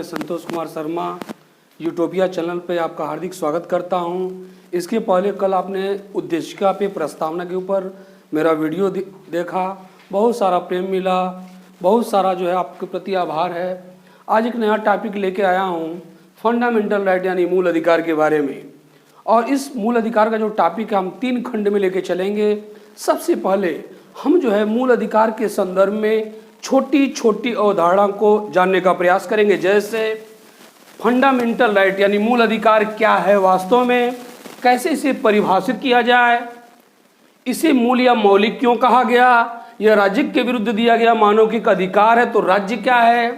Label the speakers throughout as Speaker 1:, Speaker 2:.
Speaker 1: Santosh Kumar Sharma utopia channel पे आपका हार्दिक स्वागत करता हूं। इसके पहले कल आपने उद्देशिका पे प्रस्तावना के ऊपर मेरा वीडियो देखा, बहुत सारा प्रेम मिला, बहुत सारा जो है आपके प्रति आभार है। आज एक नया टॉपिक लेके आया हूं, फंडामेंटल राइट यानी मूल अधिकार के बारे में। और इस मूल अधिकार का जो टॉपिक है हम 3 खंड में लेके चलेंगे। सबसे पहले हम जो है मूल अधिकार के संदर्भ में छोटी छोटी अवधारणा को जानने का प्रयास करेंगे, जैसे फंडामेंटल राइट यानी मूल अधिकार क्या है वास्तव में, कैसे इसे परिभाषित किया जाए, इसे मूल या मौलिक क्यों कहा गया, यह राज्य के विरुद्ध दिया गया मानविक अधिकार है तो राज्य क्या है,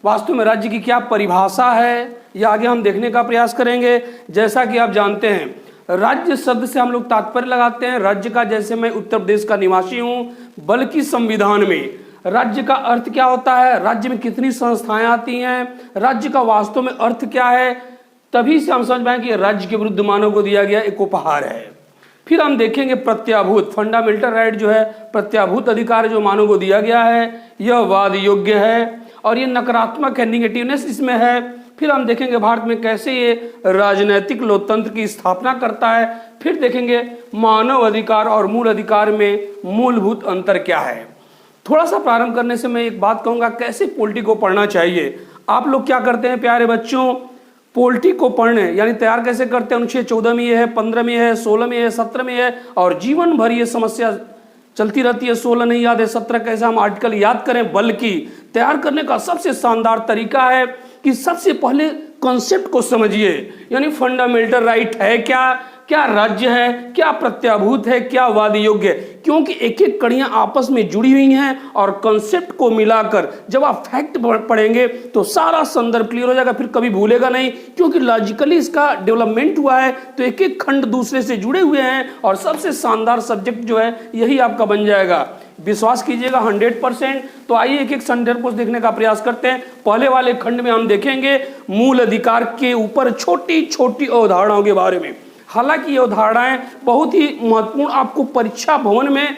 Speaker 1: वास्तव में राज्य की क्या परिभाषा है, यह आगे हम देखने का प्रयास करेंगे। जैसा कि आप जानते हैं राज्य शब्द से हम लोग तात्पर्य लगाते हैं राज्य का, जैसे मैं उत्तर प्रदेश का निवासी हूं, बल्कि संविधान में राज्य का अर्थ क्या होता है, राज्य में कितनी संस्थाएं आती हैं, राज्य का वास्तव में अर्थ क्या है, तभी से हम समझ पाएं कि राज्य के विरुद्ध मानव को दिया गया एक उपहार है। फिर हम देखेंगे प्रत्याभूत फंडामेंटल राइट जो है, प्रत्याभूत अधिकार जो मानव को दिया गया है यह वाद योग्य है और ये नकारात्मक है, निगेटिवनेस इसमें है। फिर हम देखेंगे भारत में कैसे ये राजनीतिक लोकतंत्र की स्थापना करता है। फिर देखेंगे मानव अधिकार और मूल अधिकार में मूलभूत अंतर क्या है। थोड़ा सा प्रारंभ करने से मैं एक बात कहूंगा, कैसे पॉलिटी को पढ़ना चाहिए। आप लोग क्या करते हैं प्यारे बच्चों, पॉलिटी को पढ़ने यानी तैयार कैसे करते हैं, अनुच्छेद 14 में ये है, 15 में है, 16 में है, 17 में है और जीवन भर ये समस्या चलती रहती है। 16 नहीं याद है, 17 कैसे हम आर्टिकल याद करें, बल्कि तैयार करने का सबसे शानदार तरीका है कि सबसे पहले कॉन्सेप्ट को समझिए, यानी फंडामेंटल राइट है क्या, क्या राज्य है, क्या प्रत्याभूत है, क्या वाद योग्य है, क्योंकि एक एक कड़ियां आपस में जुड़ी हुई हैं और कॉन्सेप्ट को मिलाकर जब आप फैक्ट पढ़ेंगे तो सारा संदर्भ क्लियर हो जाएगा, फिर कभी भूलेगा नहीं, क्योंकि लॉजिकली इसका डेवलपमेंट हुआ है तो एक एक खंड दूसरे से जुड़े हुए हैं और सबसे शानदार सब्जेक्ट जो है यही आपका बन जाएगा। विश्वास कीजिएगा 100%। तो आइए एक एक संदर्भ को देखने का प्रयास करते हैं। पहले वाले खंड में हम देखेंगे मूल अधिकार के ऊपर छोटी छोटी अवधारणाओं के बारे में। हालांकि ये अवधारणाएं बहुत ही महत्वपूर्ण आपको परीक्षा भवन में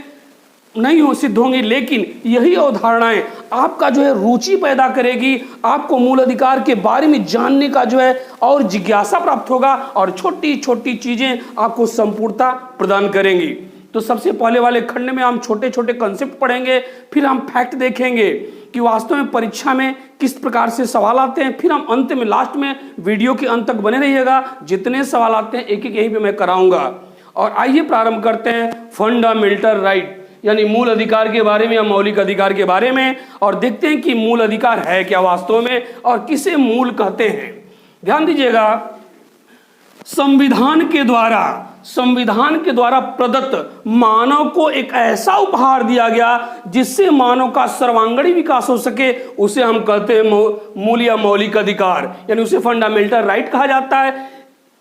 Speaker 1: नहीं हो सिद्ध होंगी, लेकिन यही अवधारणाएं आपका जो है रुचि पैदा करेगी, आपको मूल अधिकार के बारे में जानने का जो है और जिज्ञासा प्राप्त होगा और छोटी छोटी चीजें आपको संपूर्णता प्रदान करेंगी। तो सबसे पहले वाले खंड में हम छोटे छोटे कॉन्सेप्ट पढ़ेंगे, फिर हम फैक्ट देखेंगे कि वास्तव में परीक्षा में किस प्रकार से सवाल आते हैं, फिर हम अंत में लास्ट में वीडियो के अंत तक बने रहिएगा, जितने सवाल आते हैं एक एक यहीं पे मैं कराऊंगा। और आइए प्रारंभ करते हैं फंडामेंटल राइट यानी मूल अधिकार के बारे में या मौलिक अधिकार के बारे में, और देखते हैं कि मूल अधिकार है क्या वास्तव में और किसे मूल कहते हैं। ध्यान दीजिएगा, संविधान के द्वारा प्रदत्त मानव को एक ऐसा उपहार दिया गया जिससे मानव का सर्वांगीण विकास हो सके, उसे हम कहते हैं मूल या मौलिक अधिकार, यानी उसे फंडामेंटल राइट कहा जाता है।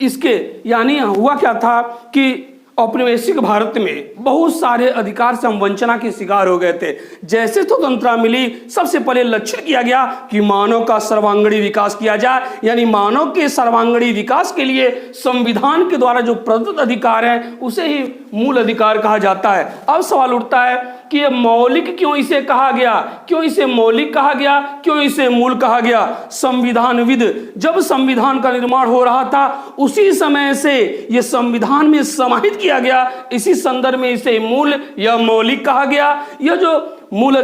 Speaker 1: इसके यानी हुआ क्या था कि औपनिवेशिक भारत में बहुत सारे अधिकार से हम वंचना के शिकार हो गए थे। जैसे स्वतंत्रता मिली, सबसे पहले लक्ष्य किया गया कि मानव का सर्वांगीण विकास किया जाए, यानी मानव के सर्वांगीण विकास के लिए संविधान के द्वारा जो प्रदत्त अधिकार है उसे ही मूल अधिकार कहा जाता है। अब सवाल उठता है कि ये मौलिक क्यों इसे कहा गया, क्यों इसे मौलिक कहा गया, क्यों इसे मूल कहा गया। संविधानविद जब संविधान का निर्माण हो रहा था उसी समय से ये संविधान में समाहित किया गया, इसी संदर्भ में इसे मूल या मौलिक कहा गया। यह जो मूल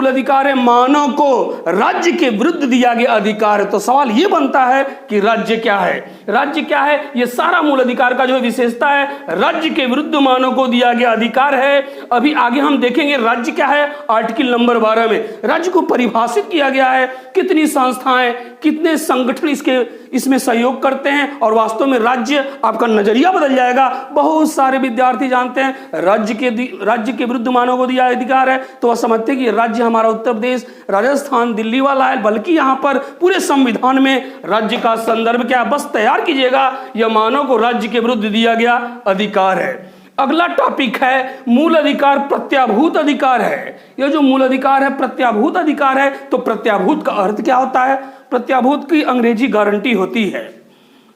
Speaker 1: अधिकार है मानव को राज्य के विरुद्ध दिया गया अधिकार है। तो सवाल यह बनता है कि राज्य क्या है, राज्य क्या है। यह सारा मूल अधिकार का जो विशेषता है, राज्य के विरुद्ध मानव को दिया गया अधिकार है। अभी आगे हम देखेंगे राज्य क्या है। आर्टिकल नंबर 12 में राज्य को परिभाषित किया गया है, कितनी संस्थाएं, कितने संगठन इसमें सहयोग करते हैं और वास्तव में राज्य आपका नजरिया बदल जाएगा। बहुत सारे विद्यार्थी जानते हैं राज्य के विरुद्ध मानव को दिया अधिकार है तो वह समझते हैं कि राज्य हमारा उत्तर प्रदेश, राजस्थान, दिल्ली वाला है, बल्कि यहाँ पर पूरे संविधान में राज्य का संदर्भ क्या है बस तैयार कीजिएगा, यह मानव को राज्य के विरुद्ध दिया गया अधिकार है। अगला टॉपिक है मूल अधिकार प्रत्याभूत अधिकार है। यह जो मूल अधिकार है प्रत्याभूत अधिकार है, तो प्रत्याभूत का अर्थ क्या होता है। प्रत्याभूत की अंग्रेजी गारंटी होती है।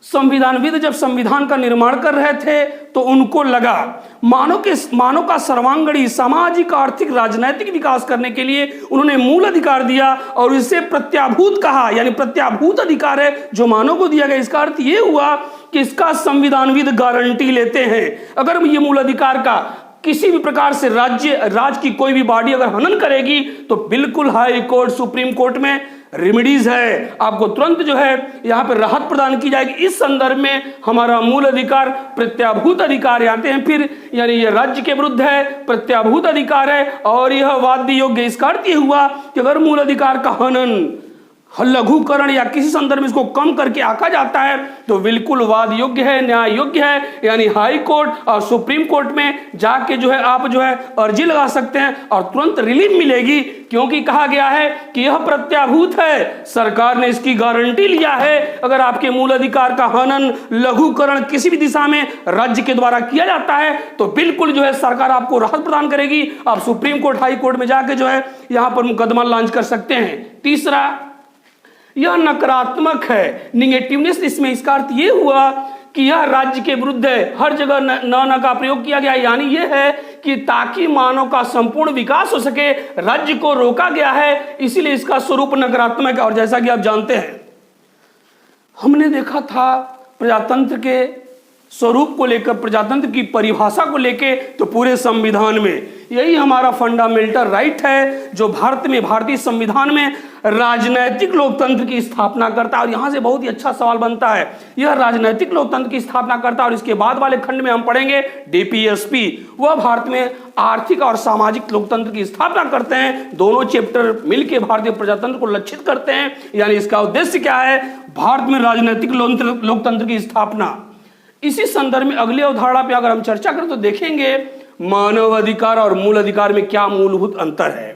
Speaker 1: संविधानविद जब संविधान का निर्माण कर रहे थे तो उनको लगा मानव का सर्वांगीण सामाजिक, आर्थिक, राजनीतिक विकास करने के लिए उन्होंने मूल अधिकार दिया और इसे प्रत्याभूत कहा, यानी प्रत्याभूत अधिकार है जो मानव को दिया गया। इसका अर्थ ये हुआ कि इसका संविधानविद गारंटी लेते हैं, अगर ये मूल अधिकार का किसी भी प्रकार से राज्य की कोई भी बॉडी अगर हनन करेगी तो बिल्कुल हाई कोर्ट, सुप्रीम कोर्ट में रेमेडीज है, आपको तुरंत जो है यहाँ पर राहत प्रदान की जाएगी। इस संदर्भ में हमारा मूल अधिकार प्रत्याभूत अधिकार आते हैं फिर, यानी ये राज्य के विरुद्ध है, प्रत्याभूत अधिकार है और यह वाद्य योग्य। इसका अर्थ यह हुआ कि अगर मूल अधिकार का हनन, लघुकरण या किसी संदर्भ में इसको कम करके आका जाता है तो बिल्कुल वाद योग्य है, न्याय योग्य है, यानी हाई कोर्ट और सुप्रीम कोर्ट में जाके जो है आप जो है अर्जी लगा सकते हैं और तुरंत रिलीफ मिलेगी, क्योंकि कहा गया है कि यह प्रत्याभूत है, सरकार ने इसकी गारंटी लिया है। अगर आपके मूल अधिकार का हनन, लघुकरण किसी भी दिशा में राज्य के द्वारा किया जाता है तो बिल्कुल जो है सरकार आपको राहत प्रदान करेगी, आप सुप्रीम कोर्ट, हाई कोर्ट में जाके जो है यहां पर मुकदमा लॉन्च कर सकते हैं। तीसरा, यह नकारात्मक है, निगेटिवनेस इसमें। इसका अर्थ यह हुआ कि यह राज्य के विरुद्ध है, हर जगह न का प्रयोग किया गया, यानी यह है कि ताकि मानव का संपूर्ण विकास हो सके राज्य को रोका गया है, इसीलिए इसका स्वरूप नकारात्मक है। और जैसा कि आप जानते हैं, हमने देखा था प्रजातंत्र के स्वरूप को लेकर, प्रजातंत्र की परिभाषा को लेकर, तो पूरे संविधान में यही हमारा फंडामेंटल राइट है जो भारतीय संविधान में राजनैतिक लोकतंत्र की स्थापना करता है। और यहां से बहुत ही अच्छा सवाल बनता है, यह राजनैतिक लोकतंत्र की स्थापना करता है और इसके बाद वाले खंड में हम पढ़ेंगे डीपीएसपी, वह भारत में आर्थिक और सामाजिक लोकतंत्र की स्थापना करते हैं। दोनों चैप्टर मिलकर भारतीय प्रजातंत्र को लक्षित करते हैं, यानी इसका उद्देश्य क्या है, भारत में राजनैतिक लोकतंत्र की स्थापना। इसी संदर्भ में अगली अवधारणा पे अगर हम चर्चा करें तो देखेंगे मानव अधिकार और मूल अधिकार में क्या मूलभूत अंतर है।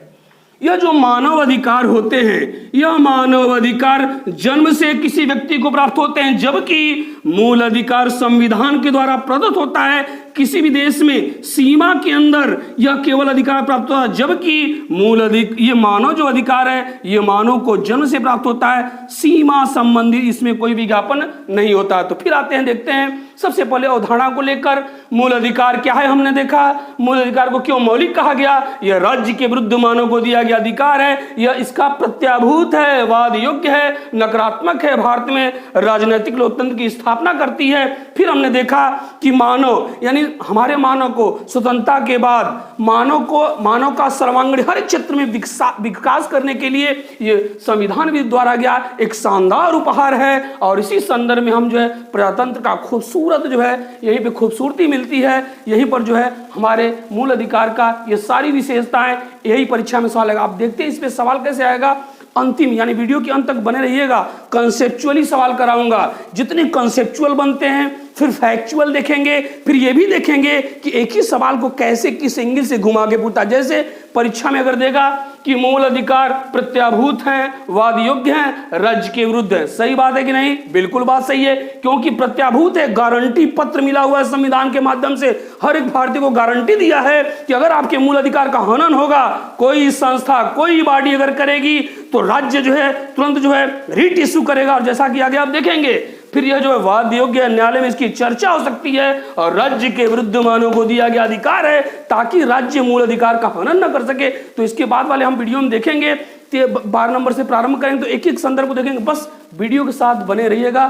Speaker 1: यह जो मानव अधिकार होते हैं, यह मानव अधिकार जन्म से किसी व्यक्ति को प्राप्त होते हैं, जबकि मूल अधिकार संविधान के द्वारा प्रदत्त होता है। किसी भी देश में सीमा के अंदर यह केवल अधिकार प्राप्त होता है, जबकि ये मानव जो अधिकार है ये मानव को जन्म से प्राप्त होता है, सीमा संबंधी इसमें कोई विज्ञापन नहीं होता। तो फिर आते हैं, देखते हैं सबसे पहले अवधारणा को लेकर मूल अधिकार क्या है। हमने देखा मूल अधिकार को क्यों मौलिक कहा गया, यह राज्य के विरुद्ध मानव को दिया गया अधिकार है, यह इसका प्रत्याभूत है, वाद योग्य है, नकारात्मक है, भारत में राजनीतिक लोकतंत्र की स्थापना करती है। फिर हमने देखा कि मानव, यानी हमारे मानव को स्वतंत्रता के बाद मानव का सर्वांगीण हर क्षेत्र में विकास करने के लिए ये संविधान द्वारा गया एक शानदार उपहार है। और इसी संदर्भ में हम जो है प्रजातंत्र का खूबसूरत जो है यहीं पे खूबसूरती मिलती है, यहीं पर जो है हमारे मूल अधिकार का ये सारी विशेषताएं, यही परीक्षा में सवाल आएगा। आप देखते हैं इस पे सवाल कैसे आएगा, अंतिम यानी वीडियो के अंत तक बने रहिएगा, कंसेप्चुअली सवाल कराऊंगा। जितने कंसेप्चुअल बनते हैं फिर फैक्चुअल देखेंगे, फिर ये भी देखेंगे कि एक ही सवाल को कैसे किस एंगल से घुमा के पूछता। जैसे परीक्षा में अगर देगा कि मूल अधिकार प्रत्याभूत हैं, वाद योग्य हैं, राज्य के विरुद्ध है, सही बात है कि नहीं? बिल्कुल बात सही है, क्योंकि प्रत्याभूत है, गारंटी पत्र मिला हुआ है संविधान के माध्यम से, हर एक भारतीय को गारंटी दिया है कि अगर आपके मूल अधिकार का हनन होगा, कोई संस्था, कोई बॉडी अगर करेगी तो राज्य जो है तुरंत जो है रिट इश्यू करेगा। और जैसा कि आगे आप देखेंगे फिर यह जो है वाद योग्य है, न्यायालय में इसकी चर्चा हो सकती है और राज्य के विरुद्ध मानव को दिया गया अधिकार है ताकि राज्य मूल अधिकार का हनन न कर सके। तो इसके बाद वाले हम वीडियो में देखेंगे, 12 नंबर से प्रारंभ करेंगे तो एक एक संदर्भ को देखेंगे, बस वीडियो के साथ बने रहिएगा।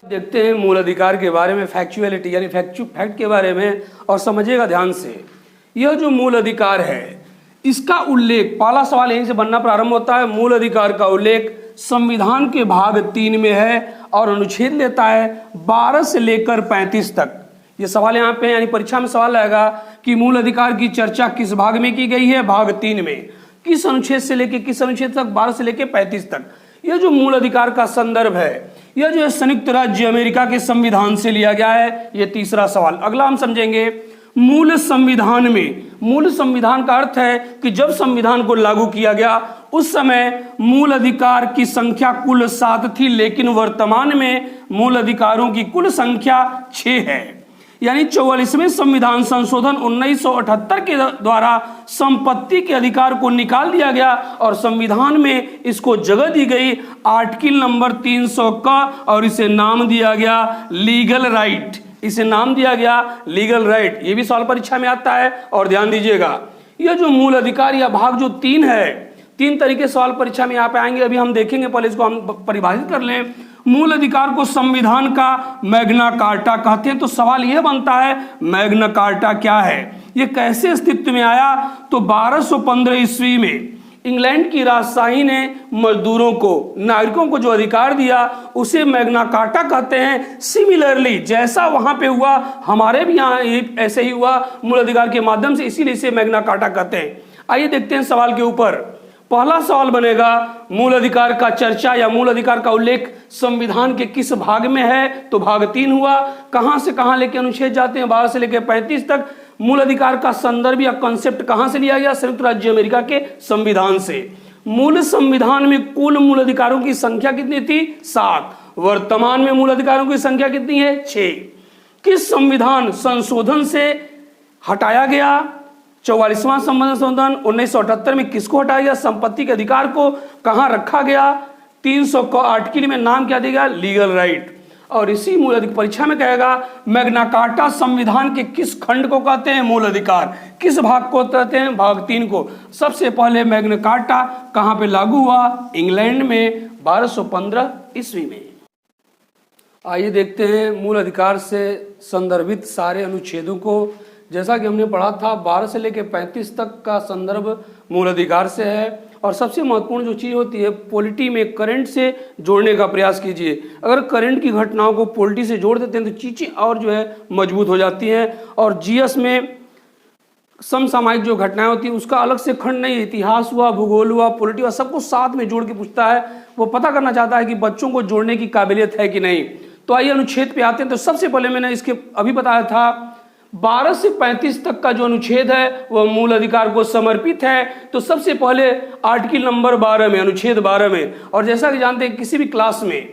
Speaker 1: देखते हैं मूल अधिकार के बारे में, फैक्चुअलिटी यानी फैक्ट के बारे में, और समझिएगा ध्यान से। यह जो मूल अधिकार है इसका उल्लेख, पहला सवाल यहीं से बनना प्रारंभ होता है, मूल अधिकार का उल्लेख संविधान के भाग 3 में है और अनुच्छेद लेता है 12 से लेकर 35 तक। ये सवाल यहाँ पे यानी परीक्षा में सवाल आएगा कि मूल अधिकार की चर्चा किस भाग में की गई है, भाग 3 में, किस अनुच्छेद से लेकर किस अनुच्छेद तक, 12 से लेकर 35 तक। यह जो मूल अधिकार का संदर्भ है यह जो है संयुक्त राज्य अमेरिका के संविधान से लिया गया है। ये तीसरा सवाल। अगला हम समझेंगे मूल संविधान में, मूल संविधान का अर्थ है कि जब संविधान को लागू किया गया उस समय मूल अधिकार की संख्या कुल 7 थी, लेकिन वर्तमान में मूल अधिकारों की कुल संख्या 6 है। यानी 44वें संविधान संशोधन 1978 के द्वारा संपत्ति के अधिकार को निकाल दिया गया और संविधान में इसको जगह दी गई आर्टिकल नंबर 300 का, और इसे नाम दिया गया लीगल राइट। इसे नाम दिया गया लीगल राइट। ये भी सवाल परीक्षा में आता है और ध्यान दीजिएगा, यह जो मूल अधिकार या भाग जो 3 है, 3 तरीके सवाल परीक्षा में यहाँ पे आएंगे, अभी हम देखेंगे। पहले इसको हम परिभाषित कर लें। मूल अधिकार को संविधान का मैग्ना कार्टा कहते हैं। तो सवाल यह बनता है मैग्ना कार्टा क्या है, ये कैसे अस्तित्व में आया? तो 1215 ईस्वी में इंग्लैंड की राजशाही ने मजदूरों को, नागरिकों को जो अधिकार दिया उसे मैग्ना कार्टा कहते हैं। सिमिलरली जैसा वहां पे हुआ हमारे भी यहाँ ऐसे ही हुआ मूल अधिकार के माध्यम से, इसीलिए इसे मैग्ना कार्टा कहते हैं। आइए देखते हैं सवाल के ऊपर। पहला सवाल बनेगा मूल अधिकार का चर्चा या मूल अधिकार का उल्लेख संविधान के किस भाग में है? तो भाग 3 हुआ। कहां से कहां लेके अनुच्छेद जाते हैं? 12 से लेकर 35 तक। मूल अधिकार का संदर्भ या कॉन्सेप्ट कहां से लिया गया? संयुक्त राज्य अमेरिका के संविधान से। मूल संविधान में कुल मूल अधिकारों की संख्या कितनी थी? 7। वर्तमान में मूल अधिकारों की संख्या कितनी है? 6। किस संविधान संशोधन से हटाया गया? 44वां संशोधन 1978 में किसको हटाया गया? संपत्ति के अधिकार को। कहां रखा गया? 300 को आर्टिकल में नाम क्या देगा? Legal right. और इसी मूल अधिकार परीक्षा में कहेगा मैग्ना कार्टा संविधान के किस खंड को कहते हैं? मूल अधिकार। किस भाग को कहते हैं? भाग 3 को। सबसे पहले मैग्ना कार्टा कहां पे लागू हुआ? इंग्लैंड में 1215 ईस्वी में। आइए देखते हैं मूल अधिकार से संदर्भित सारे अनुच्छेदों को। जैसा कि हमने पढ़ा था 12 से लेकर 35 तक का संदर्भ मूल अधिकार से है। और सबसे महत्वपूर्ण जो चीज़ होती है, पॉलिटी में करंट से जोड़ने का प्रयास कीजिए। अगर करंट की घटनाओं को पॉलिटी से जोड़ देते हैं तो चीज़ें और जो है मजबूत हो जाती हैं। और जीएस में समसामयिक जो घटनाएं होती हैं उसका अलग से खंड नहीं, इतिहास हुआ, भूगोल हुआ, पॉलिटी हुआ, सबको साथ में जोड़ के पूछता है। वो पता करना चाहता है कि बच्चों को जोड़ने की काबिलियत है कि नहीं। तो आइए अनुच्छेद पे आते हैं। तो सबसे पहले मैंने इसके अभी बताया था 12 से 35 तक का जो अनुच्छेद है वह मूल अधिकार को समर्पित है। तो सबसे पहले आर्टिकल नंबर 12 में, अनुच्छेद 12 में, और जैसा कि जानते हैं किसी भी क्लास में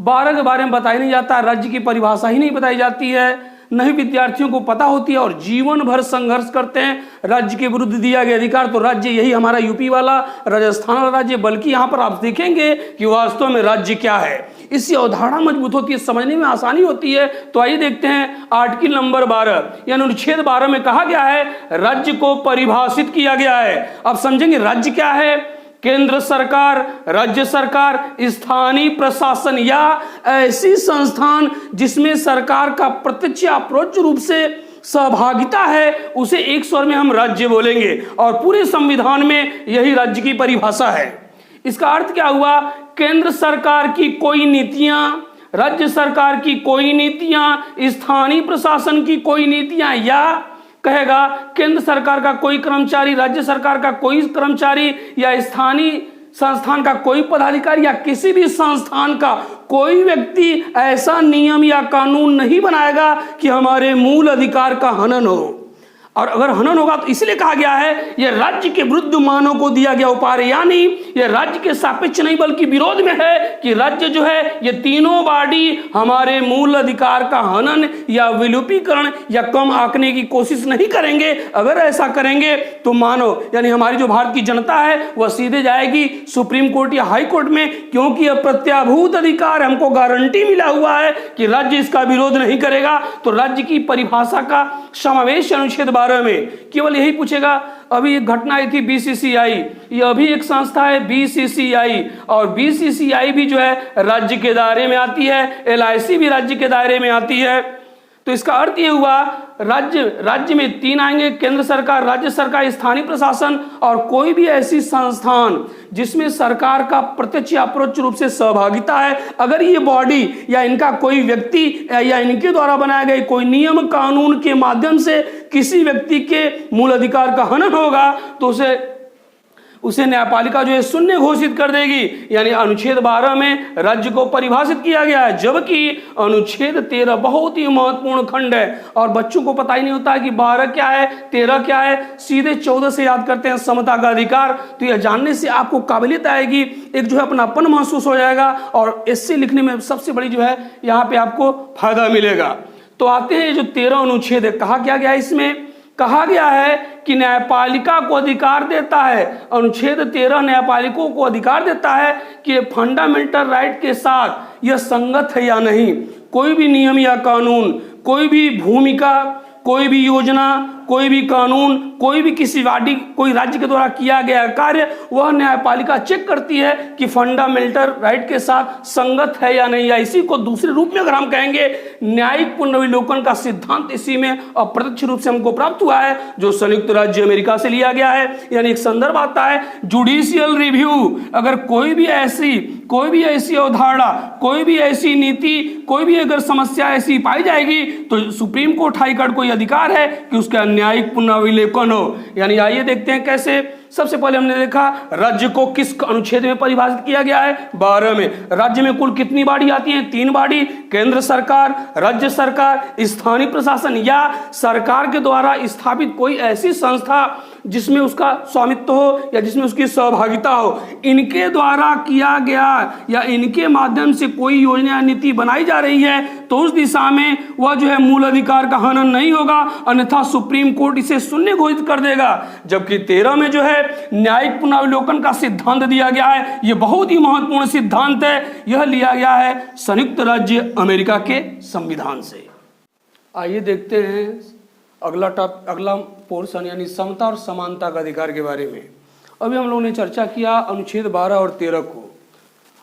Speaker 1: 12 के बारे में बताया नहीं जाता, राज्य की परिभाषा ही नहीं बताई जाती है, न ही विद्यार्थियों को पता होती है, और जीवन भर संघर्ष करते हैं राज्य के विरुद्ध दिया गया अधिकार। तो राज्य यही हमारा यूपी वाला, राजस्थान वाला राज्य, बल्कि यहाँ पर आप देखेंगे कि वास्तव में राज्य क्या है। इससे अवधारणा मजबूत होती है, समझने में आसानी होती है। तो आइए देखते हैं आर्टिकल नंबर 12 यानी अनुच्छेद 12 में कहा गया है राज्य को परिभाषित किया गया है। अब समझेंगे राज्य क्या है। केंद्र सरकार, राज्य सरकार, स्थानीय प्रशासन या ऐसी संस्थान जिसमें सरकार का प्रत्यक्ष या अप्रोच रूप से सहभागिता है, उसे एक स्वर में हम राज्य बोलेंगे। और पूरे संविधान में यही राज्य की परिभाषा है। इसका अर्थ क्या हुआ? केंद्र सरकार की कोई नीतियां, राज्य सरकार की कोई नीतियां, स्थानीय प्रशासन की कोई नीतियां, या कहेगा केंद्र सरकार का कोई कर्मचारी, राज्य सरकार का कोई कर्मचारी, या स्थानीय संस्थान का कोई पदाधिकारी, या किसी भी संस्थान का कोई व्यक्ति ऐसा नियम या कानून नहीं बनाएगा कि हमारे मूल अधिकार का हनन हो। और अगर हनन होगा तो इसलिए कहा गया है यह राज्य के विरुद्ध मानव को दिया गया उपहार, यानी यह राज्य के सापेक्ष नहीं बल्कि विरोध में है कि राज्य जो है ये तीनों बॉडी हमारे मूल अधिकार का हनन या विलुपीकरण या कम आंकने की कोशिश नहीं करेंगे। अगर ऐसा करेंगे तो मानव यानी हमारी जो भारत की जनता है वह सीधे जाएगी सुप्रीम कोर्ट या हाई कोर्ट में, क्योंकि यह प्रत्याभूत अधिकार हमको गारंटी मिला हुआ है कि राज्य इसका विरोध नहीं करेगा। तो राज्य की परिभाषा का समावेश अनुच्छेद 12 में केवल यही पूछेगा। अभी एक घटना आई थी बीसीसीआई, ये अभी एक संस्था है बीसीसीआई, और बीसीसीआई भी जो है राज्य के दायरे में आती है, एलआईसी भी राज्य के दायरे में आती है। तो इसका अर्थ ये हुआ राज्य में 3 आएंगे, केंद्र सरकार, राज्य सरकार, स्थानीय प्रशासन, और कोई भी ऐसी संस्थान जिसमें सरकार का प्रत्यक्ष या अप्रोक्ष रूप से सहभागिता है। अगर ये बॉडी या इनका कोई व्यक्ति या इनके द्वारा बनाए गए कोई नियम कानून के माध्यम से किसी व्यक्ति के मूल अधिकार का हनन होगा तो उसे न्यायपालिका जो है शून्य घोषित कर देगी। यानी अनुच्छेद 12 में राज्य को परिभाषित किया गया है, जबकि अनुच्छेद 13 बहुत ही महत्वपूर्ण खंड है और बच्चों को पता ही नहीं होता है कि 12 क्या है 13 क्या है, सीधे 14 से याद करते हैं समता का अधिकार। तो यह जानने से आपको काबिलियत आएगी, एक जो है अपनापन महसूस हो जाएगा और इससे लिखने में सबसे बड़ी जो है यहाँ पे आपको फायदा मिलेगा। तो आते हैं, ये जो 13 अनुच्छेद है, कहा क्या गया है इसमें? कहा गया है कि न्यायपालिका को अधिकार देता है, अनुच्छेद 13 न्यायपालिकों को अधिकार देता है कि ये फंडामेंटल राइट के साथ यह संगत है या नहीं। कोई भी नियम या कानून, कोई भी भूमिका, कोई भी योजना, कोई भी कानून, कोई भी किसी कोई राज्य के द्वारा किया गया कार्य, वह न्यायपालिका चेक करती है कि फंडामेंटल राइट के साथ संगत है या नहीं। या इसी को दूसरे रूप में अगर हम कहेंगे, न्यायिक पुनर्विलोकन का सिद्धांत इसी में अप्रत्यक्ष रूप से हमको प्राप्त हुआ है, जो संयुक्त राज्य अमेरिका से लिया गया है। यानी एक संदर्भ आता है, जुडिशियल रिव्यू। अगर कोई भी ऐसी अवधारणा, कोई भी ऐसी नीति, कोई भी अगर समस्या ऐसी पाई जाएगी, तो सुप्रीम कोर्ट, हाई कोर्ट को अधिकार है कि उसका न्यायिक पुनर्विलोकन हो। यानी आइए देखते हैं कैसे। सबसे पहले हमने देखा राज्य को किस अनुच्छेद में परिभाषित किया गया है? 12 में। राज्य में कुल कितनी बॉडी आती हैं? 3 बॉडी। केंद्र सरकार, राज्य सरकार, स्थानीय प्रशासन या सरकार के द्वारा स्थापित कोई ऐसी संस्था जिसमें उसका स्वामित्व हो या जिसमें उसकी सहभागिता हो, इनके द्वारा किया गया या इनके माध्यम से कोई योजना या नीति बनाई जा रही है, तो उस दिशा में वह जो है मूल अधिकार का हनन नहीं होगा, अन्यथा सुप्रीम कोर्ट इसे शून्य घोषित कर देगा। जबकि 13 में जो है न्यायिक पुनर्विलोकन का सिद्धांत दिया गया है। यह बहुत ही महत्वपूर्ण सिद्धांत है। यह लिया गया है संयुक्त राज्य अमेरिका के संविधान से। आइए देखते हैं अगला पोर्शन, यानी समता और समानता का अधिकार के बारे में। अभी हम लोगों ने चर्चा किया अनुच्छेद 12 और 13 को,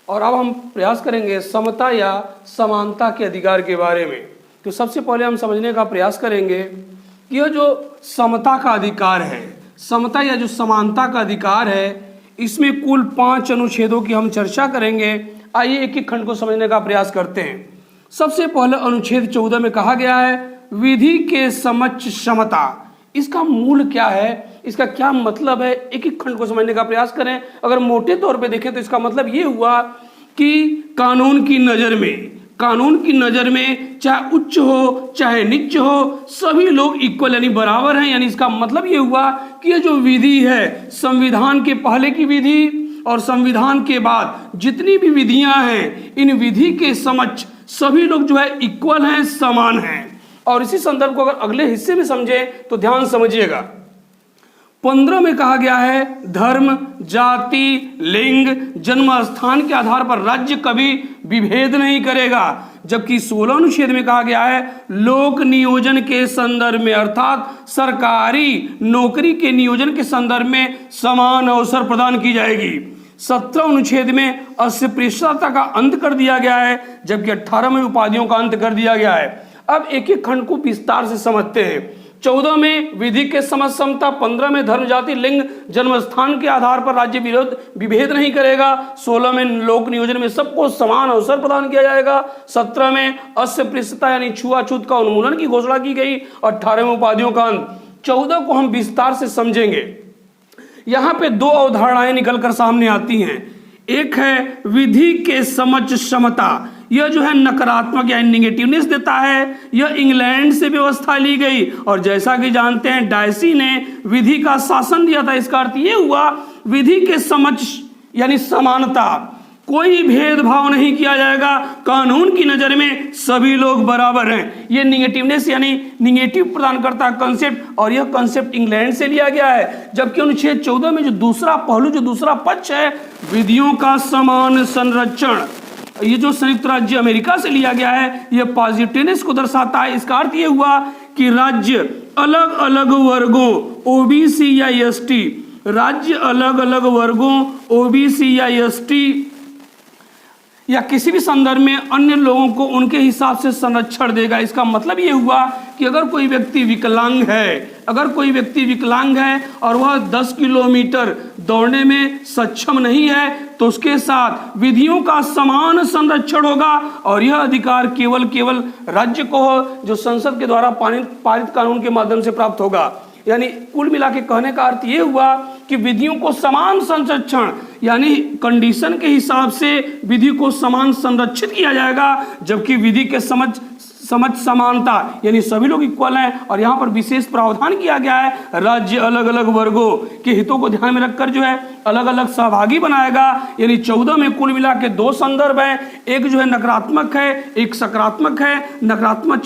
Speaker 1: और अब हम प्रयास करेंगे समता या समानता के अधिकार के बारे में। तो सबसे पहले हम समझने का प्रयास करेंगे कि यह जो समता का अधिकार है, समता या जो समानता का अधिकार है, इसमें कुल 5 अनुच्छेदों की हम चर्चा करेंगे। आइए एक एक खंड को समझने का प्रयास करते हैं। सबसे पहले अनुच्छेद 14 में कहा गया है विधि के समक्ष समता। इसका मूल क्या है, इसका क्या मतलब है, एक एक खंड को समझने का प्रयास करें। अगर मोटे तौर पे देखें तो इसका मतलब ये हुआ कि कानून की नज़र में चाहे उच्च हो चाहे नीच हो, सभी लोग इक्वल यानी बराबर हैं। यानी इसका मतलब ये हुआ कि ये जो विधि है, संविधान के पहले की विधि और संविधान के बाद जितनी भी विधियां हैं, इन विधि के समक्ष सभी लोग जो है इक्वल हैं, समान हैं। और इसी संदर्भ को अगर अगले हिस्से में समझे तो ध्यान समझिएगा। 15 में कहा गया है धर्म, जाति, लिंग, जन्म स्थान के आधार पर राज्य कभी विभेद नहीं करेगा। जबकि 16 अनुच्छेद में कहा गया है लोक नियोजन के संदर्भ में, अर्थात सरकारी नौकरी के नियोजन के संदर्भ में समान अवसर प्रदान की जाएगी। 17 अनुच्छेद में अस्पृश्यता का अंत कर दिया गया है, जबकि 18 में उपाधियों का अंत कर दिया गया है। अब एक एक खंड को विस्तार से समझते हैं। 14 में विधि के समक्ष समता, 15 में धर्म, जाति, लिंग, जन्म स्थान के आधार पर राज्य विभेद नहीं करेगा, 16 में लोक नियोजन में सबको समान अवसर प्रदान किया जाएगा, 17 में अस्पृश्यता यानी छुआछूत का उन्मूलन की घोषणा की गई, 18 में उपाधियों का अंत। 14 को हम विस्तार से समझेंगे। यहाँ पे 2 अवधारणाएं निकलकर सामने आती हैं। एक है विधि के समक्ष समता, यह जो है नकारात्मक या निगेटिवनेस देता है। यह इंग्लैंड से व्यवस्था ली गई, और जैसा कि जानते हैं डायसी ने विधि का शासन दिया था। इसका अर्थ यह हुआ विधि के समक्ष यानी समानता, कोई भेदभाव नहीं किया जाएगा, कानून की नजर में सभी लोग बराबर हैं। यह निगेटिवनेस यानी निगेटिव प्रदान करता है कंसेप्ट, और यह कंसेप्ट इंग्लैंड से लिया गया है। जबकि अनुच्छेद 14 में जो दूसरा पहलू, जो दूसरा पक्ष है, विधियों का समान संरक्षण, ये जो संयुक्त राज्य अमेरिका से लिया गया है, यह पॉजिटिवनेस को दर्शाता है। इसका अर्थ यह हुआ कि राज्य अलग अलग वर्गों ओबीसी या एसटी, राज्य अलग अलग वर्गों ओबीसी या एसटी या किसी भी संदर्भ में अन्य लोगों को उनके हिसाब से संरक्षण देगा। इसका मतलब ये हुआ कि अगर कोई व्यक्ति विकलांग है और वह 10 किलोमीटर दौड़ने में सक्षम नहीं है, तो उसके साथ विधियों का समान संरक्षण होगा, और यह अधिकार केवल राज्य को हो, जो संसद के द्वारा पारित कानून के माध्यम से प्राप्त होगा। यानी कुल मिला के कहने का अर्थ ये हुआ कि विधियों को समान संरक्षण यानी कंडीशन के हिसाब से विधि को समान संरक्षित किया जाएगा, जबकि विधि के समझ समानता यानी सभी लोग इक्वल हैं। और यहाँ पर विशेष प्रावधान किया गया है, राज्य अलग अलग वर्गों के हितों को ध्यान में रखकर जो है अलग अलग सहभागी बनाएगा। यानी 14 में कुल मिला के 2 संदर्भ हैं, एक जो है नकारात्मक है, एक सकारात्मक है। नकारात्मक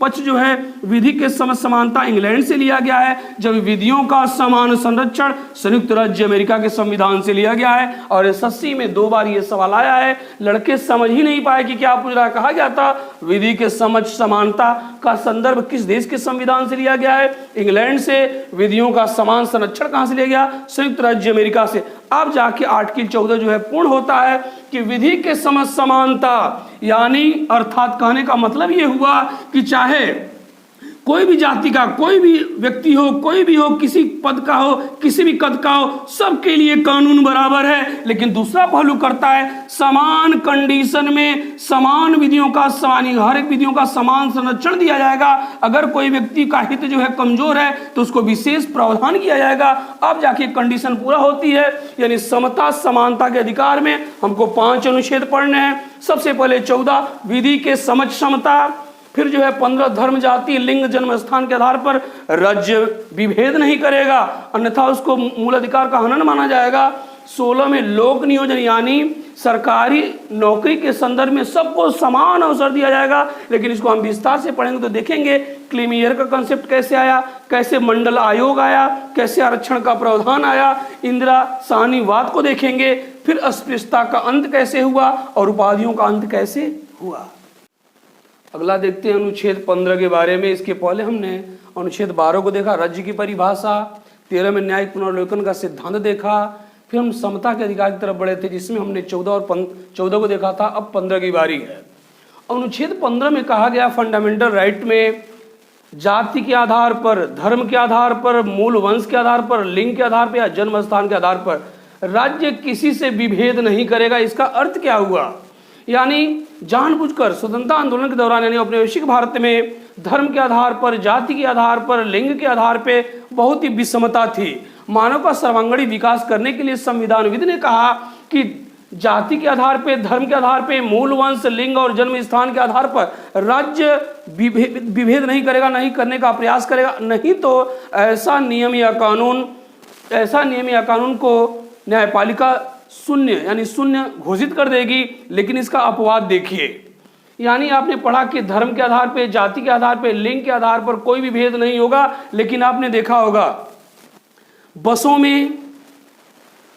Speaker 1: पक्ष जो है विधि के समझ समानता इंग्लैंड से लिया गया है, जब विधियों का समान संरक्षण संयुक्त राज्य अमेरिका के संविधान से लिया गया है। और एसएससी में 2 बार ये सवाल आया है, लड़के समझ ही नहीं पाए कि क्या पूछ रहा। कहा गया था विधि के समझ समानता का संदर्भ किस देश के संविधान से लिया गया है, इंग्लैंड से। विधियों का समान संरक्षण कहां से लिया गया, संयुक्त राज्य अमेरिका से। अब जाके आर्टिकल 14 जो है पूर्ण होता है कि विधि के समझ समानता, यानी अर्थात कहने का मतलब ये हुआ कि चाहे कोई भी जाति का कोई भी व्यक्ति हो, कोई भी हो, किसी पद का हो, किसी भी कद का हो, सबके लिए कानून बराबर है। लेकिन दूसरा पहलू करता है समान कंडीशन में समान विधियों का हर एक विधियों का समान संरक्षण दिया जाएगा। अगर कोई व्यक्ति का हित जो है कमजोर है तो उसको विशेष प्रावधान किया जाएगा। अब जाके कंडीशन पूरा होती है, यानी समता समानता के अधिकार में हमको 5 अनुच्छेद पढ़ने हैं। सबसे पहले 14 विधि के समझ समता, फिर जो है 15 धर्म जाति लिंग जन्म स्थान के आधार पर राज्य विभेद नहीं करेगा, अन्यथा उसको मूल अधिकार का हनन माना जाएगा। 16 में लोक नियोजन, यानी सरकारी नौकरी के संदर्भ में सबको समान अवसर दिया जाएगा। लेकिन इसको हम विस्तार से पढ़ेंगे तो देखेंगे क्रीमियर का कंसेप्ट कैसे आया, कैसे मंडल आयोग आया, कैसे आरक्षण का प्रावधान आया, इंदिरा साहनीवाद को देखेंगे, फिर अस्पृश्यता का अंत कैसे हुआ और उपाधियों का अंत कैसे हुआ। अगला देखते हैं अनुच्छेद 15 के बारे में। इसके पहले हमने अनुच्छेद 12 को देखा, राज्य की परिभाषा। 13 में न्यायिक पुनर्विलोकन का सिद्धांत देखा। फिर हम समता के अधिकार की तरफ बढ़े थे, जिसमें हमने 14 को देखा था। अब 15 की बारी है। अनुच्छेद 15 में कहा गया फंडामेंटल राइट में जाति के आधार पर, धर्म के आधार पर, मूल वंश के आधार पर, लिंग के आधार पर या जन्म स्थान के आधार पर राज्य किसी से विभेद नहीं करेगा। इसका अर्थ क्या हुआ, यानी जानबूझकर स्वतंत्रता आंदोलन के दौरान यानी औपनिवेशिक भारत में धर्म के आधार पर, जाति के आधार पर, लिंग के आधार पर बहुत ही विषमता थी। मानव का सर्वांगीण विकास करने के लिए संविधानविद ने कहा कि जाति के आधार पर, धर्म के आधार पर, मूल वंश, लिंग और जन्म स्थान के आधार पर राज्य विभेद नहीं करेगा, नहीं करने का प्रयास करेगा। नहीं तो ऐसा नियम या कानून को न्यायपालिका शून्य यानी शून्य घोषित कर देगी। लेकिन इसका अपवाद देखिए, यानी आपने पढ़ा कि धर्म के आधार पे, जाति के आधार पे, लिंग के आधार पर कोई भी भेद नहीं होगा। लेकिन आपने देखा होगा बसों में,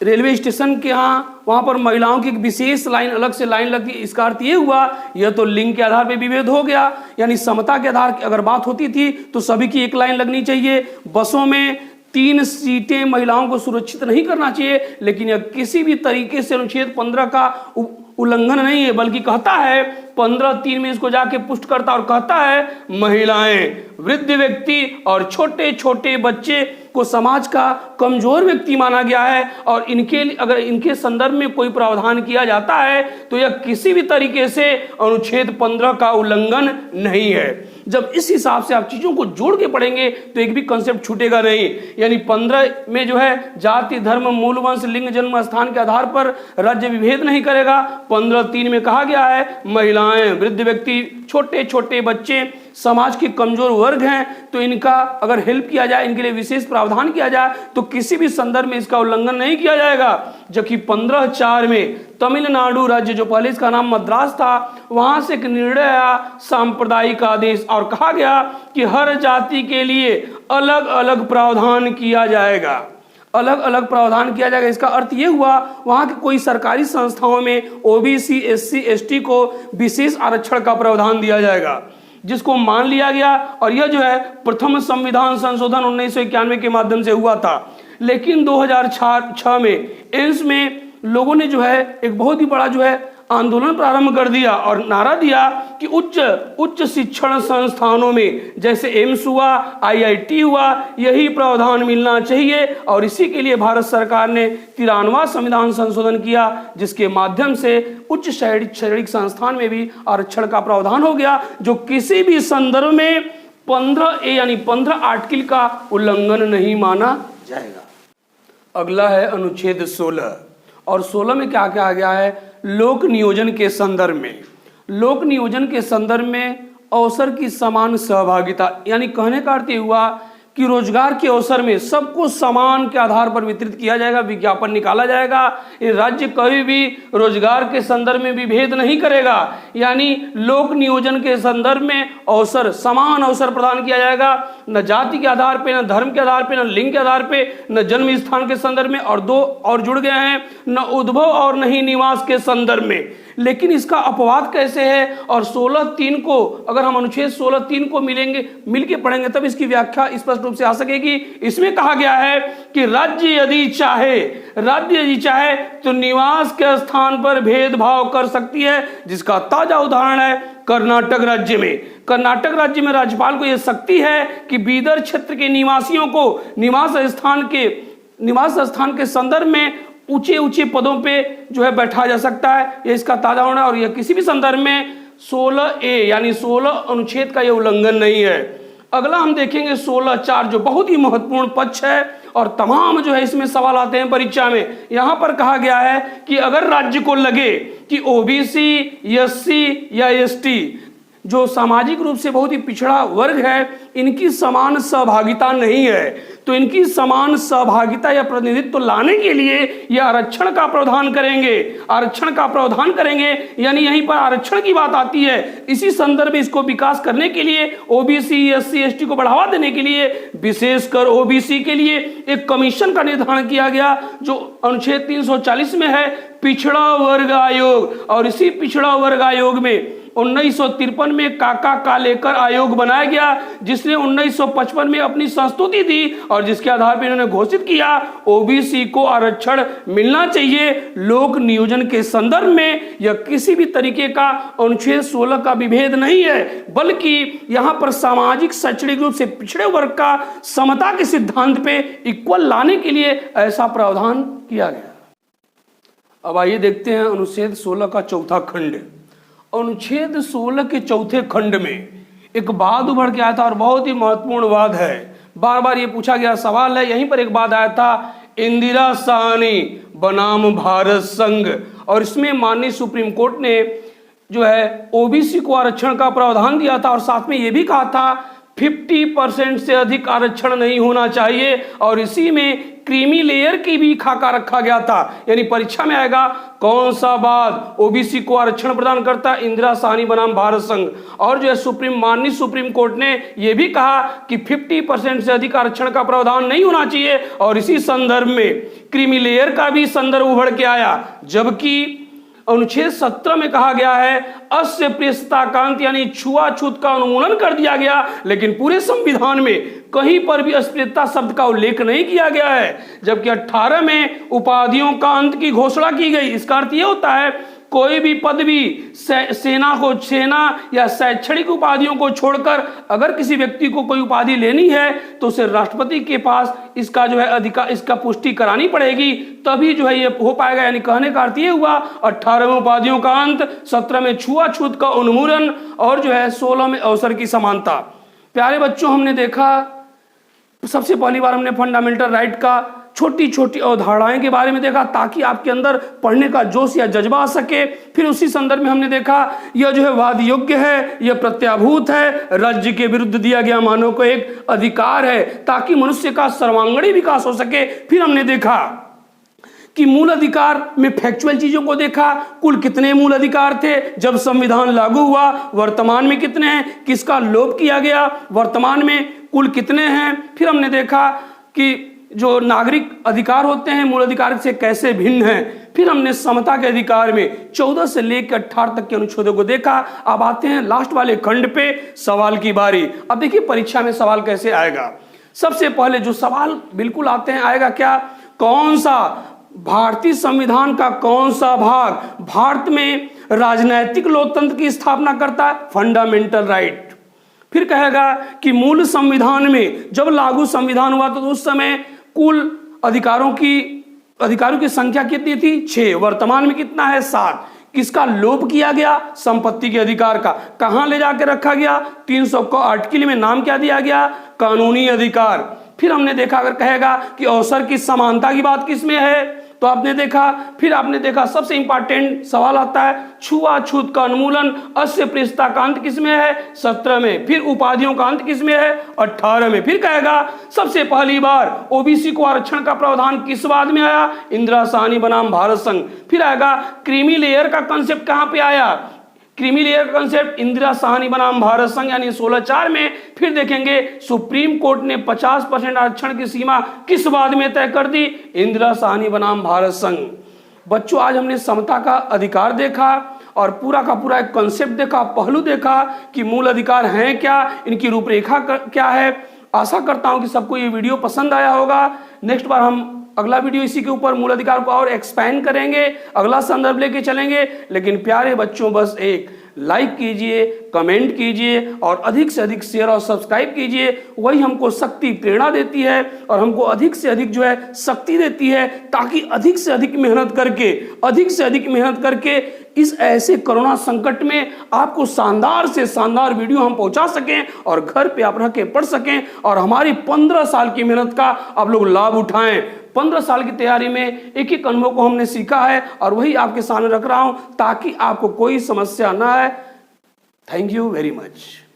Speaker 1: रेलवे स्टेशन के वहां पर महिलाओं की एक विशेष लाइन, अलग से लाइन लगती है। इसका अर्थ ये हुआ यह तो लिंग के आधार पे विभेद हो गया, यानी समता के आधार अगर बात होती थी तो सभी की एक लाइन लगनी चाहिए। बसों में 3 सीटें महिलाओं को सुरक्षित नहीं करना चाहिए, लेकिन यह किसी भी तरीके से अनुच्छेद 15 का उल्लंघन नहीं है, बल्कि कहता है 15(3) में इसको जाके पुष्ट करता और कहता है महिलाएं, वृद्ध व्यक्ति और छोटे छोटे बच्चे को समाज का कमजोर व्यक्ति माना गया है। और अगर इनके संदर्भ में कोई प्रावधान किया जाता है तो यह किसी भी तरीके से अनुच्छेद 15 का उल्लंघन नहीं है। जब इस हिसाब से आप चीजों को जोड़ के पढ़ेंगे तो एक भी कंसेप्ट छूटेगा नहीं। यानी 15 में जो है जाति, धर्म, मूल वंश, लिंग, जन्म स्थान के आधार पर राज्य विभेद नहीं करेगा। 15(3) में कहा गया है महिलाएं, वृद्ध व्यक्ति, छोटे छोटे बच्चे समाज के कमजोर वर्ग हैं, तो इनका अगर हेल्प किया जाए, इनके लिए विशेष प्रावधान किया जाए तो किसी भी संदर्भ में इसका उल्लंघन नहीं किया जाएगा। जबकि 15(4) में तमिलनाडु राज्य, जो पहले इसका नाम मद्रास था, वहां से एक निर्णय आया, सांप्रदायिक आदेश, और कहा गया कि हर जाति के लिए अलग अलग प्रावधान किया जाएगा, अलग अलग प्रावधान किया जाएगा। इसका अर्थ यह हुआ वहां के कोई सरकारी संस्थाओं में ओबीसी, एससी, एसटी को विशेष आरक्षण का प्रावधान दिया जाएगा, जिसको मान लिया गया। और यह जो है प्रथम संविधान संशोधन 1991 के माध्यम से हुआ था। लेकिन 2006 में एम्स में लोगों ने जो है एक बहुत ही बड़ा जो है आंदोलन प्रारंभ कर दिया और नारा दिया कि उच्च शिक्षण संस्थानों में जैसे एम्स हुआ, आईआईटी हुआ, यही प्रावधान मिलना चाहिए। और इसी के लिए भारत सरकार ने 93वां संविधान संशोधन किया, जिसके माध्यम से उच्च शैक्षणिक संस्थान में भी आरक्षण का प्रावधान हो गया, जो किसी भी संदर्भ में 15(a) यानी 15 आर्टिकल का उल्लंघन नहीं माना जाएगा। अगला है अनुच्छेद 16, और 16 में क्या कहा गया है, लोक नियोजन के संदर्भ में। लोक नियोजन के संदर्भ में अवसर की समान सहभागिता, यानी कहने का अर्थ हुआ कि रोजगार के अवसर में सबको समान के आधार पर वितरित किया जाएगा, विज्ञापन निकाला जाएगा। ये राज्य कभी भी रोजगार के संदर्भ में विभेद नहीं करेगा, यानी लोक नियोजन के संदर्भ में अवसर, समान अवसर प्रदान किया जाएगा, न जाति के आधार पे, न धर्म के आधार पे, न लिंग के आधार पे, न जन्म स्थान के संदर्भ में, और दो और जुड़ गए हैं, न उद्भव और न ही निवास के संदर्भ में। लेकिन इसका अपवाद कैसे है, और 16(3) को अगर हम अनुच्छेद 16(3) को मिलके पढ़ेंगे तब इसकी व्याख्या स्पष्ट रूप से आ सकेगी। इसमें कहा गया है कि राज्य यदि चाहे तो निवास के स्थान पर भेदभाव कर सकती है, जिसका ताजा उदाहरण है कर्नाटक राज्य में। कर्नाटक राज्य में राज्यपाल को यह शक्ति है कि बीदर क्षेत्र के निवासियों को निवास स्थान के संदर्भ में ऊंचे पदों पे जो है बैठा जा सकता है। यह इसका ताजा होना, और यह किसी भी संदर्भ में 16(a) यानी 16 अनुच्छेद का यह उल्लंघन नहीं है। अगला हम देखेंगे 16(4) जो बहुत ही महत्वपूर्ण पक्ष है, और तमाम जो है इसमें सवाल आते हैं परीक्षा में। यहां पर कहा गया है कि अगर राज्य को लगे कि ओबीसी, एससी या एसटी जो सामाजिक रूप से बहुत ही पिछड़ा वर्ग है, इनकी समान सहभागिता नहीं है, तो इनकी समान सहभागिता या प्रतिनिधित्व लाने के लिए यह आरक्षण का प्रावधान करेंगे। यानी यहीं पर आरक्षण की बात आती है। इसी संदर्भ में इसको विकास करने के लिए, ओबीसी, एससी, एसटी को बढ़ावा देने के लिए, विशेषकर ओबीसी के लिए एक कमीशन का निर्धारण किया गया, जो अनुच्छेद 340 में है, पिछड़ा वर्ग आयोग। और इसी पिछड़ा वर्ग आयोग में 1953 में काका कालेकर आयोग बनाया गया, जिसने 1955 में अपनी संस्तुति दी, और जिसके आधार पर इन्होंने घोषित किया ओबीसी को आरक्षण मिलना चाहिए। लोक नियोजन के संदर्भ में यह किसी भी तरीके का अनुच्छेद 16 का विभेद नहीं है, बल्कि यहां पर सामाजिक शैक्षणिक रूप से पिछड़े वर्ग का समता के सिद्धांत पे इक्वल लाने के लिए ऐसा प्रावधान किया गया। अब आइए देखते हैं अनुच्छेद 16 का चौथा खंड। अनुच्छेद 16 के चौथे खंड में एक बात उभर के आया था, और बहुत ही महत्वपूर्ण बात है। बार बार ये पूछा गया सवाल है। यहीं पर एक बात आया था, इंदिरा साहनी बनाम भारत संघ, और इसमें माननीय सुप्रीम कोर्ट ने जो है ओबीसी को आरक्षण का प्रावधान दिया था, और साथ में ये भी कहा था 50% से अधिक आरक्षण नहीं होना चाहिए, और इसी में क्रीमी लेयर की भी खाका रखा गया था। यानी परीक्षा में आएगा कौन सा बाद ओबीसी को आरक्षण प्रदान करता है, इंदिरा साहनी बनाम भारत संघ। और जो है माननीय सुप्रीम कोर्ट ने यह भी कहा कि 50% से अधिक आरक्षण का प्रावधान नहीं होना चाहिए, और इसी संदर्भ में क्रीमी लेयर का भी संदर्भ उभर के आया। जबकि अनुच्छेद 17 में कहा गया है अस्पृश्यताकांत यानी छुआछूत का उन्मूलन कर दिया गया, लेकिन पूरे संविधान में कहीं पर भी अस्पृश्यता शब्द का उल्लेख नहीं किया गया है। जबकि 18 में उपाधियों का अंत की घोषणा की गई। इसका अर्थ यह होता है कोई भी पदवी सेना या शैक्षणिक उपाधियों को छोड़कर अगर किसी व्यक्ति को कोई उपाधि लेनी है तो उसे राष्ट्रपति के पास इसका जो है अधिकार, इसका पुष्टि करानी पड़ेगी, तभी जो है ये हो पाएगा। यानी कहने का अर्थ ये हुआ 18 में उपाधियों का अंत, 17 में छुआछूत का उन्मूलन, और जो है 16 में अवसर की समानता। प्यारे बच्चों, हमने देखा सबसे पहली बार हमने फंडामेंटल राइट का छोटी छोटी अवधारणाएं के बारे में देखा, ताकि आपके अंदर पढ़ने का जोश या जज्बा आ सके। फिर उसी संदर्भ में हमने देखा यह जो है वाद योग्य है, यह प्रत्याभूत है, राज्य के विरुद्ध दिया गया मानव को एक अधिकार है, ताकि मनुष्य का सर्वांगीण विकास हो सके। फिर हमने देखा कि मूल अधिकार में फैक्चुअल चीजों को देखा, कुल कितने मूल अधिकार थे जब संविधान लागू हुआ, वर्तमान में कितने हैं, किसका लोप किया गया, वर्तमान में कुल कितने हैं। फिर हमने देखा कि जो नागरिक अधिकार होते हैं मूल अधिकार से कैसे भिन्न हैं। फिर हमने समता के अधिकार में 14 से लेकर 18 तक के अनुच्छेदों को देखा। अब आते हैं लास्ट वाले खंड पे, सवाल की बारी। अब देखिए परीक्षा में सवाल कैसे आएगा। सबसे पहले जो सवाल बिल्कुल आते हैं, आएगा क्या, कौन सा भारतीय संविधान का कौन सा भाग भारत में राजनैतिक लोकतंत्र की स्थापना करता है, फंडामेंटल राइट। फिर कहेगा कि मूल संविधान में जब लागू संविधान हुआ तो उस समय कुल अधिकारों की संख्या कितनी थी, 6, वर्तमान में कितना है, 7। किसका लोप किया गया, संपत्ति के अधिकार का। कहां ले जाकर रखा गया, 300 को आर्टिकल में नाम क्या दिया गया, कानूनी अधिकार। फिर हमने देखा अगर कहेगा कि अवसर की समानता की बात किसमें है, तो आपने देखा। फिर आपने देखा सबसे इंपॉर्टेंट सवाल आता है, छुआछूत का उन्मूलन अस्य पृष्ठता का अंत किसमें है? 17 में। फिर उपाधियों का अंत किसमें है? 18 में। फिर कहेगा सबसे पहली बार ओबीसी को आरक्षण का प्रावधान किस बाद में आया? इंदिरा साहनी बनाम भारत संघ। फिर आएगा क्रीमी लेयर का कंसेप्ट कहां पे आया? क्रीमी लेयर का कंसेप्ट इंदिरा साहनी बनाम भारत संघ यानी 16/4 में। फिर देखेंगे सुप्रीम कोर्ट ने 50% आरक्षण की सीमा किस बाद में तय कर दी? इंदिरा साहनी बनाम भारत संघ। बच्चों, आज हमने समता का अधिकार देखा और पूरा का पूरा एक कंसेप्ट देखा, पहलू देखा कि मूल अधिकार हैं क्या, इनकी रूपरेखा क्या है। आशा करता हूं कि सबको ये वीडियो पसंद आया होगा। नेक्स्ट बार हम अगला वीडियो इसी के ऊपर मूल अधिकार को और एक्सपैंड करेंगे, अगला संदर्भ लेके चलेंगे। लेकिन प्यारे बच्चों, बस एक लाइक कीजिए, कमेंट कीजिए और अधिक से अधिक शेयर और सब्सक्राइब कीजिए। वही हमको शक्ति, प्रेरणा देती है और हमको अधिक से अधिक जो है शक्ति देती है, ताकि अधिक से अधिक मेहनत करके इस ऐसे कोरोना संकट में आपको शानदार से शानदार वीडियो हम पहुंचा सकें और घर पे आप रह के पढ़ सकें और हमारी 15 साल की मेहनत का आप लोग लाभ उठाएं। 15 साल की तैयारी में एक एक अनुभव को हमने सीखा है और वही आपके सामने रख रहा हूं ताकि आपको कोई समस्या ना आए। Thank you very much.